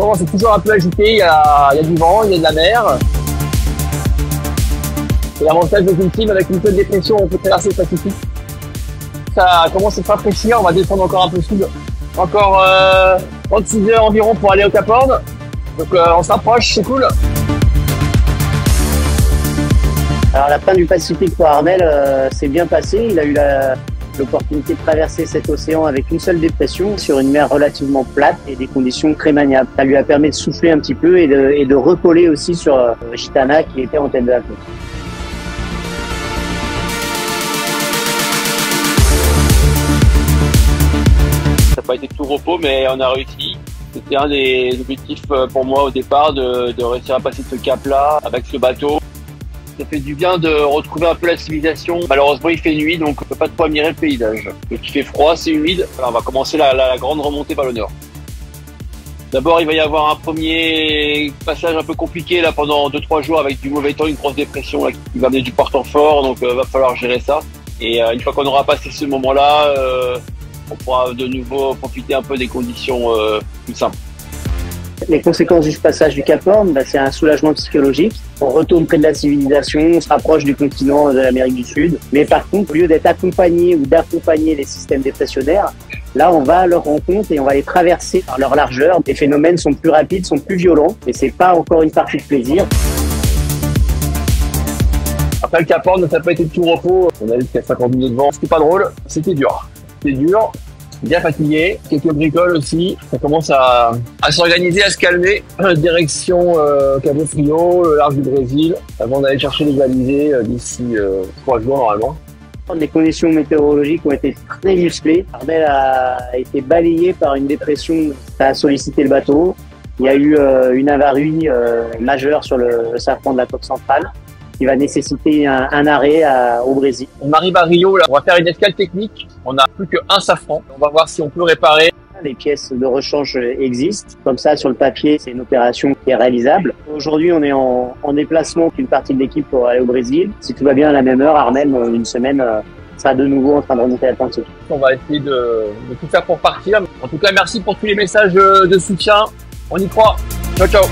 moment, c'est toujours un peu agité. Il y a du vent, il y a de la mer. Et l'avantage des ultimes, avec une seule dépression, on peut traverser le Pacifique. Ça commence à se rafraîchir. On va descendre encore un peu sud. Encore 36 heures environ pour aller au Cap Horn. Donc on s'approche, c'est cool. Alors la fin du Pacifique pour Armel s'est bien passée. Il a eu l'opportunité de traverser cet océan avec une seule dépression sur une mer relativement plate et des conditions très maniables. Ça lui a permis de souffler un petit peu et de recoller aussi sur Gitana qui était en tête de la côte. Ça n'a pas été tout repos, mais on a réussi. C'était un des objectifs pour moi au départ de réussir à passer ce cap-là avec ce bateau. Ça fait du bien de retrouver un peu la civilisation. Malheureusement, il fait nuit, donc on peut pas trop admirer le paysage. Donc il fait froid, c'est humide. Alors, on va commencer la grande remontée vers le nord. D'abord, il va y avoir un premier passage un peu compliqué là pendant 2-3 jours avec du mauvais temps, une grosse dépression là, qui va venir du Portant-Fort, donc va falloir gérer ça. Et une fois qu'on aura passé ce moment-là, on pourra de nouveau profiter un peu des conditions plus simples. Les conséquences du passage du Cap Horn, c'est un soulagement psychologique. On retourne près de la civilisation, on se rapproche du continent de l'Amérique du Sud. Mais par contre, au lieu d'être accompagné ou d'accompagner les systèmes dépressionnaires, là, on va à leur rencontre et on va les traverser par leur largeur. Les phénomènes sont plus rapides, sont plus violents, et c'est pas encore une partie de plaisir. Après le Cap Horn, ça n'a pas été de tout repos. On a eu jusqu'à 50 minutes de vent. C'était pas drôle, c'était dur. C'était dur. Bien fatigué, quelques bricoles aussi. Ça commence à s'organiser, à se calmer. Direction Cabo Frio, le large du Brésil, avant d'aller chercher les balisés d'ici 3 jours normalement. Les conditions météorologiques ont été très musclées. Armel a été balayé par une dépression. Ça a sollicité le bateau. Il y a eu une avarie majeure sur le serpent de la côte centrale qui va nécessiter un arrêt au Brésil. On arrive à Rio, là. On va faire une escale technique. On n'a plus qu'un safran. On va voir si on peut réparer. Les pièces de rechange existent. Comme ça, sur le papier, c'est une opération qui est réalisable. Aujourd'hui, on est en déplacement qu'une partie de l'équipe pour aller au Brésil. Si tout va bien à la même heure, Armel, dans une semaine, sera de nouveau en train de remonter l'Atlantique. On va essayer de tout faire pour partir. En tout cas, merci pour tous les messages de soutien. On y croit. Ciao, ciao.